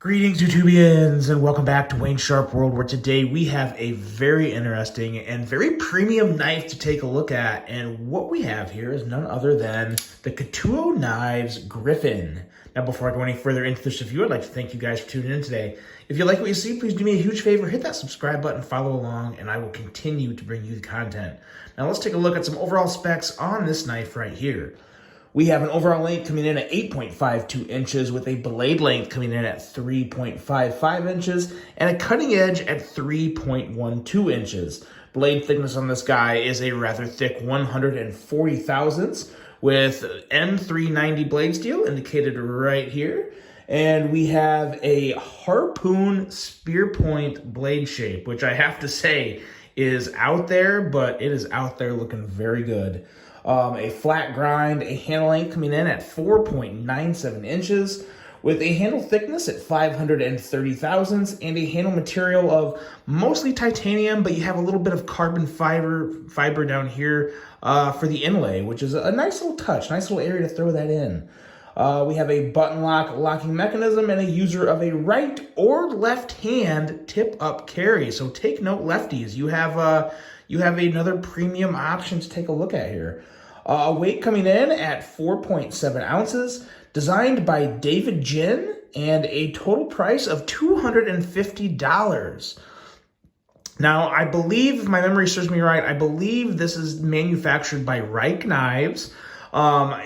Greetings, YouTubians, and welcome back to Wayne Sharp World, where today we have a very interesting and very premium knife to take a look at. And what we have here is none other than the Couture Knives Griffin. Now, before I go any further into this review, I'd like to thank you guys for tuning in today. If you like what you see, please do me a huge favor, hit that subscribe button, follow along, and I will continue to bring you the content. Now, let's take a look at some overall specs on this knife right here. We have an overall length coming in at 8.52 inches with a blade length coming in at 3.55 inches and a cutting edge at 3.12 inches. Blade thickness on this guy is a rather thick 140 thousandths with M390 blade steel indicated right here. And we have a harpoon spear point blade shape, which I have to say is out there, but it is out there looking very good. A flat grind, a handle length coming in at 4.97 inches with a handle thickness at 530 thousandths and a handle material of mostly titanium, but you have a little bit of carbon fiber down here for the inlay, which is a nice little touch, nice little area to throw that in. We have a button locking mechanism and a user of a right or left hand tip up carry. So take note, lefties, you have another premium option to take a look at here. A weight coming in at 4.7 ounces, designed by David Jin, and a total price of $250. Now, I believe, if my memory serves me right, I believe this is manufactured by Rike Knives. I'm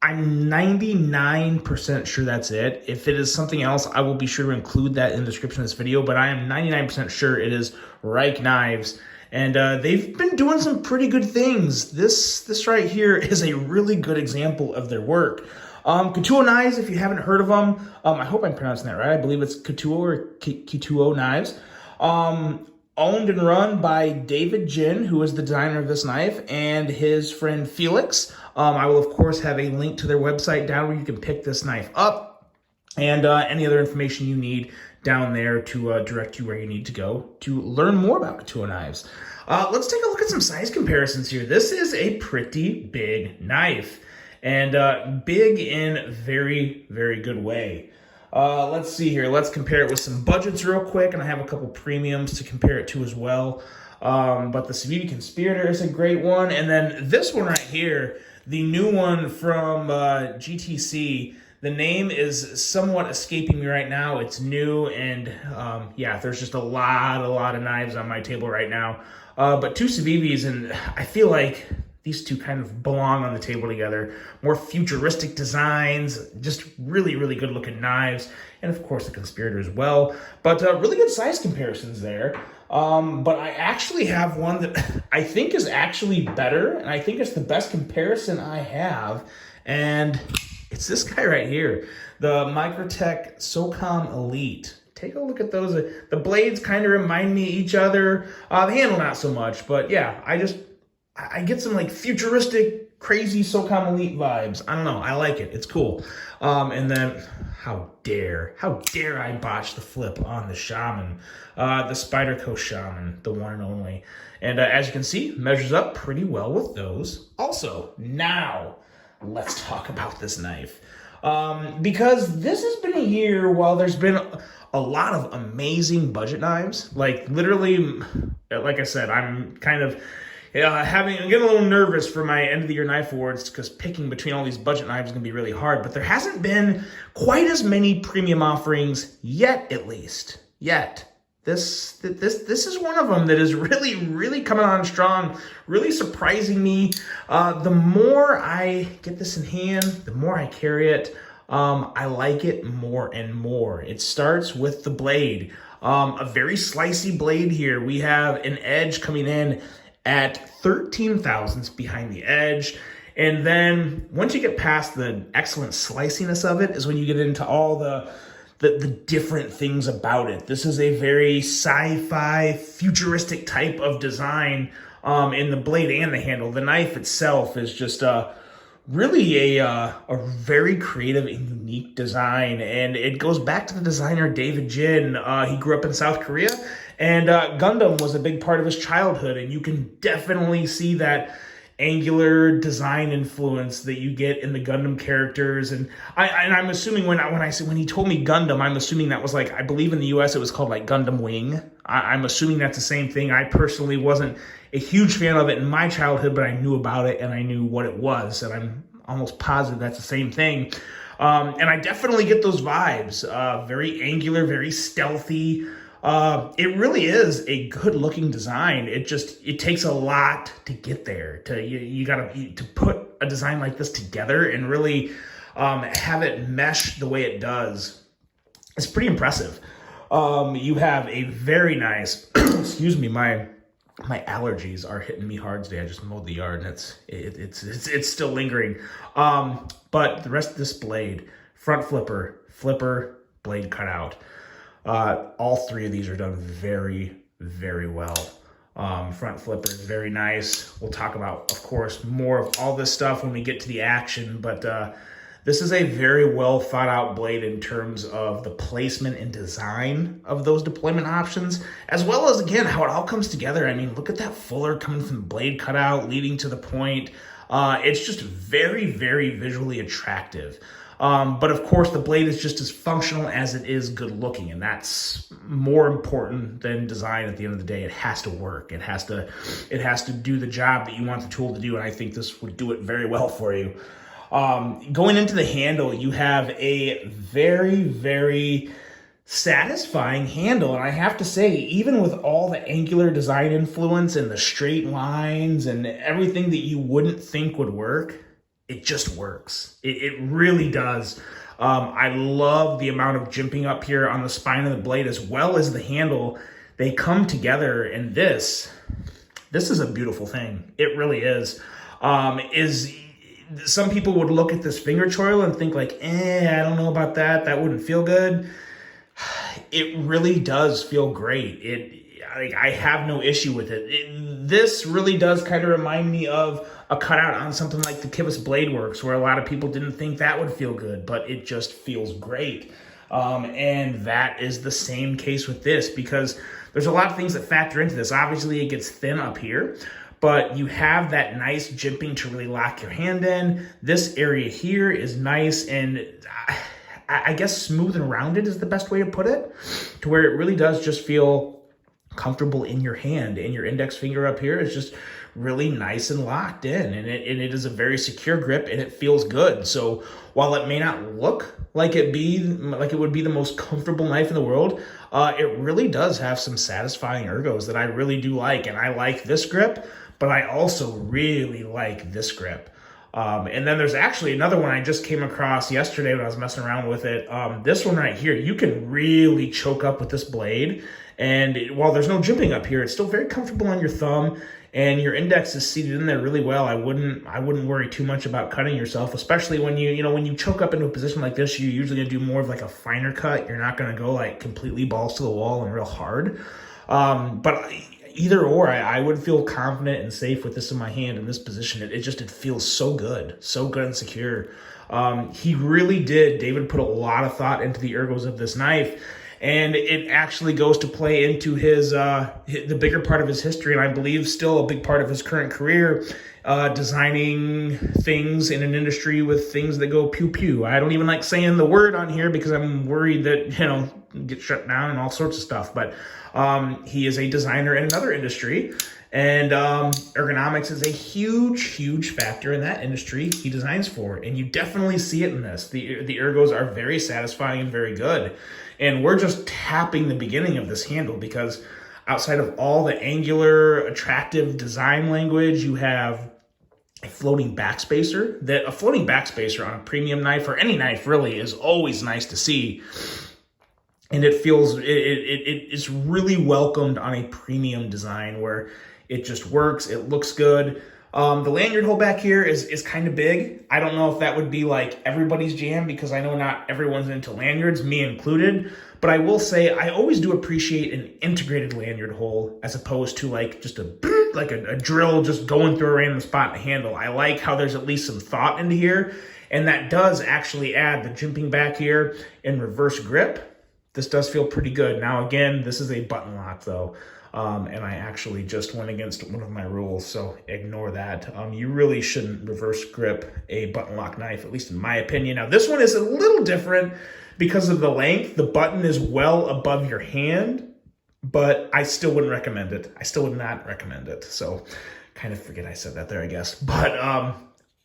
99% sure that's it. If it is something else, I will be sure to include that in the description of this video, but I am 99% sure it is Rike Knives. And they've been doing some pretty good things. This right here is a really good example of their work. Couture Knives, if you haven't heard of them, I hope I'm pronouncing that right. I believe it's Couture or Couture Knives. Owned and run by David Jin, who is the designer of this knife, and his friend Felix. I will, of course, have a link to their website down where you can pick this knife up, and any other information you need down there to direct you where you need to go to learn more about Couture Knives. Let's take a look at some size comparisons here. This is a pretty big knife, and big in very, very good way. Let's see here. Let's compare it with some budgets real quick, and I have a couple premiums to compare it to as well. But the Civivi Conspirator is a great one, and then this one right here, the new one from GTC. The name is somewhat escaping me right now. It's new, and yeah, there's just a lot of knives on my table right now. But two Civivis, and I feel like these two kind of belong on the table together. More futuristic designs, just really, really good looking knives. And of course the Conspirator as well. But really good size comparisons there. But I actually have one that I think is actually better, and I think it's the best comparison I have. And it's this guy right here, the Microtech SOCOM Elite. Take a look at those. The blades kind of remind me of each other. The handle not so much, but yeah, I get some like futuristic, crazy SOCOM Elite vibes. I don't know. I like it. It's cool. And then how dare I botch the flip on the Shaman, the Spyderco Shaman, the one and only. And as you can see, measures up pretty well with those. Also, now let's talk about this knife. Because this has been a year while there's been a lot of amazing budget knives. Like literally, like I said, I'm kind of I'm getting a little nervous for my end of the year knife awards because picking between all these budget knives is gonna be really hard. But there hasn't been quite as many premium offerings yet, at least yet. This is one of them that is really, really coming on strong, really surprising me. The more I get this in hand, the more I carry it, I like it more and more. It starts with the blade. A very slicey blade here. We have an edge coming in at 13 thousandths behind the edge. And then once you get past the excellent sliciness of it is when you get into all the different things about it. This is a very sci-fi, futuristic type of design in the blade and the handle. The knife itself is just really a very creative and unique design, and it goes back to the designer David Jin. He grew up in South Korea, and Gundam was a big part of his childhood, and you can definitely see that angular design influence that you get in the Gundam characters. And I'm assuming when he told me Gundam, I'm assuming that was like, I believe in the US it was called like Gundam Wing. I'm assuming that's the same thing. I personally wasn't a huge fan of it in my childhood, but I knew about it and I knew what it was, and I'm almost positive that's the same thing. And I definitely get those vibes. Very angular, very stealthy. It really is a good looking design. It takes a lot to get there. You gotta to put a design like this together and really have it mesh the way it does. It's pretty impressive. You have a very nice, excuse me, my allergies are hitting me hard today. I just mowed the yard and it's still lingering. But the rest of this blade, front flipper, blade cutout. All three of these are done very, very well. Front flipper is very nice. We'll talk about, of course, more of all this stuff when we get to the action, but this is a very well thought out blade in terms of the placement and design of those deployment options, as well as, again, how it all comes together. I mean, look at that fuller coming from the blade cutout leading to the point. It's just very, very visually attractive. But of course, the blade is just as functional as it is good looking, and that's more important than design at the end of the day. It has to work. It has to do the job that you want the tool to do, and I think this would do it very well for you. Going into the handle, you have a very, very satisfying handle, and I have to say, even with all the angular design influence and the straight lines and everything that you wouldn't think would work, it just works. It really does. I love the amount of jimping up here on the spine of the blade as well as the handle. They come together, and this is a beautiful thing. It really is. Some people would look at this finger choil and think like, I don't know about that. That wouldn't feel good. It really does feel great. I have no issue with it. This really does kind of remind me of a cutout on something like the Kivas Blade Works, where a lot of people didn't think that would feel good, but it just feels great. And that is the same case with this, because there's a lot of things that factor into this. Obviously, it gets thin up here, but you have that nice jimping to really lock your hand in. This area here is nice and I guess smooth and rounded is the best way to put it, to where it really does just feel comfortable in your hand, and your index finger up here is just really nice and locked in, and it is a very secure grip, and it feels good. So while it may not look like it would be the most comfortable knife in the world, it really does have some satisfying ergos that I really do like, and I like this grip, but I also really like this grip. And then there's actually another one I just came across yesterday when I was messing around with it. This one right here, you can really choke up with this blade. And while there's no jimping up here, it's still very comfortable on your thumb, and your index is seated in there really well. I wouldn't worry too much about cutting yourself, especially when when you choke up into a position like this. You're usually gonna do more of like a finer cut. You're not gonna go like completely balls to the wall and real hard. But either or, I would feel confident and safe with this in my hand in this position. It feels so good and secure. David put a lot of thought into the ergos of this knife, and it actually goes to play into the bigger part of his history, and I believe still a big part of his current career, designing things in an industry with things that go pew pew. I don't even like saying the word on here because I'm worried that get shut down and all sorts of stuff, but he is a designer in another industry, and ergonomics is a huge factor in that industry he designs for, and you definitely see it in this. The ergos are very satisfying and very good, and we're just tapping the beginning of this handle, because outside of all the angular attractive design language, you have a floating backspacer. A floating backspacer on a premium knife, or any knife really, is always nice to see. And it feels, it's really welcomed on a premium design where it just works, it looks good. The lanyard hole back here is kind of big. I don't know if that would be like everybody's jam, because I know not everyone's into lanyards, me included. But I will say I always do appreciate an integrated lanyard hole as opposed to like just a drill just going through a random spot in the handle. I like how there's at least some thought into here, and that does actually add the jimping back here in reverse grip. This does feel pretty good. Now, again, this is a button lock, though. And I actually just went against one of my rules, so ignore that. You really shouldn't reverse grip a button lock knife, at least in my opinion. Now, this one is a little different because of the length. The button is well above your hand, but I still wouldn't recommend it. I still would not recommend it. So kind of forget I said that there, I guess. But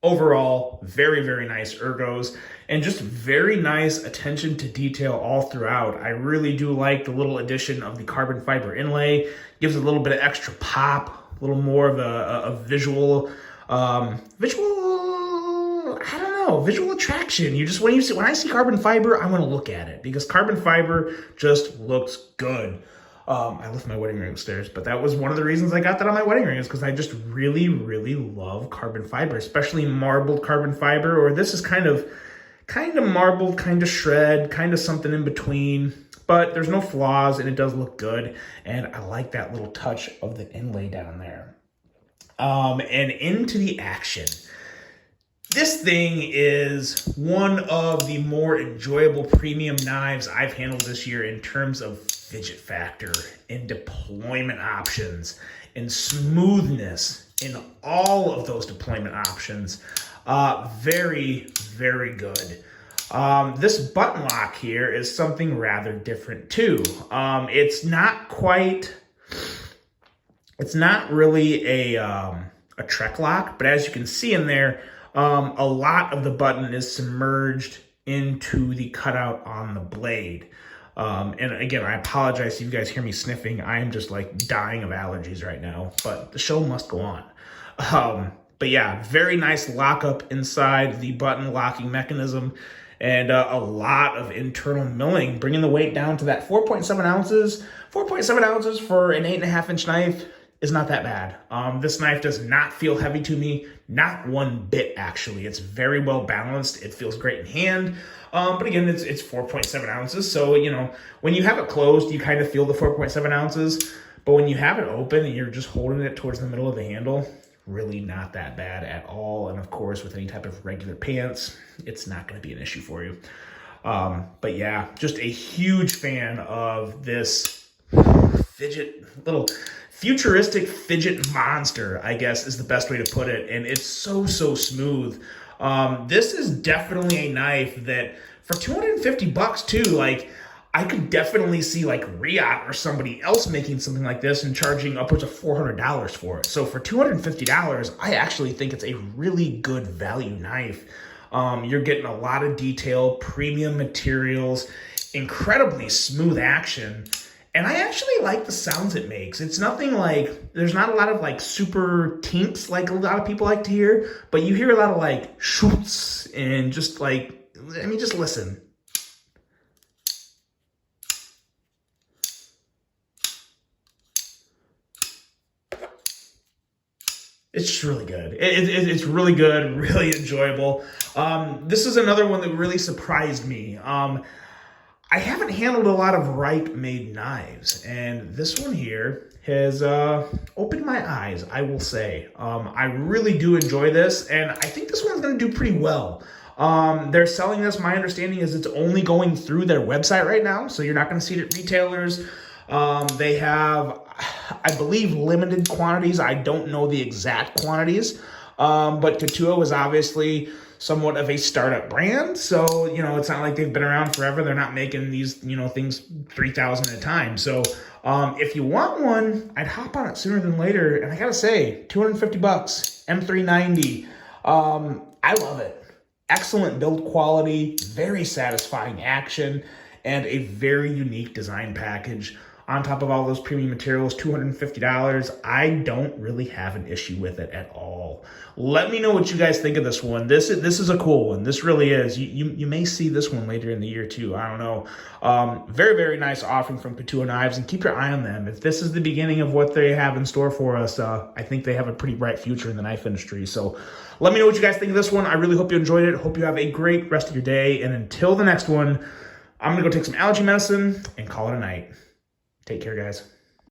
overall, very, very nice ergos and just very nice attention to detail all throughout. I really do like the little addition of the carbon fiber inlay. Gives a little bit of extra pop, a little more of a visual, I don't know, visual attraction. When I see carbon fiber, I want to look at it because carbon fiber just looks good. I left my wedding ring upstairs, but that was one of the reasons I got that on my wedding ring is because I just really, really love carbon fiber, especially marbled carbon fiber, or this is kind of marbled, kind of shred, kind of something in between, but there's no flaws and it does look good. And I like that little touch of the inlay down there. And into the action. This thing is one of the more enjoyable premium knives I've handled this year in terms of fidget factor and deployment options and smoothness in all of those deployment options. Very, very good. This button lock here is something rather different too. It's not really a Trek lock, but as you can see in there, a lot of the button is submerged into the cutout on the blade. And again, I apologize if you guys hear me sniffing. I am just like dying of allergies right now, but the show must go on. But yeah, very nice lockup inside the button locking mechanism and a lot of internal milling, bringing the weight down to that 4.7 ounces. 4.7 ounces for an 8.5-inch knife is not that bad. This knife does not feel heavy to me, not one bit actually. It's very well balanced. It feels great in hand. But again, it's 4.7 ounces. So, you know, when you have it closed, you kind of feel the 4.7 ounces. But when you have it open and you're just holding it towards the middle of the handle, really not that bad at all. And of course, with any type of regular pants, it's not going to be an issue for you. But yeah, just a huge fan of this little futuristic fidget monster, I guess is the best way to put it. And it's so smooth. This is definitely a knife that for $250 too, like I could definitely see like Rike or somebody else making something like this and charging upwards of $400 for it. So for $250, I actually think it's a really good value knife. You're getting a lot of detail, premium materials, incredibly smooth action. And I actually like the sounds it makes. It's nothing like, there's not a lot of like super tinks like a lot of people like to hear, but you hear a lot of like shoots and just like, I mean, just listen. It's just really good. It's really good, really enjoyable. This is another one that really surprised me. I haven't handled a lot of Rike-made knives, and this one here has opened my eyes, I will say. I really do enjoy this, and I think this one's going to do pretty well. They're selling this, my understanding is it's only going through their website right now, so you're not going to see it at retailers. They have, I believe, limited quantities. I don't know the exact quantities, but Tatsuo is obviously somewhat of a startup brand. So, you know, it's not like they've been around forever. They're not making these, you know, things 3,000 at a time. So if you want one, I'd hop on it sooner than later. And I gotta say, $250, M390. I love it. Excellent build quality, very satisfying action, and a very unique design package. On top of all those premium materials, $250, I don't really have an issue with it at all. Let me know what you guys think of this one. This is a cool one. This really is. You may see this one later in the year too. I don't know. Very, very nice offering from Tatsuo Knives, and keep your eye on them. If this is the beginning of what they have in store for us, I think they have a pretty bright future in the knife industry. So let me know what you guys think of this one. I really hope you enjoyed it. Hope you have a great rest of your day. And until the next one, I'm going to go take some allergy medicine and call it a night. Take care, guys.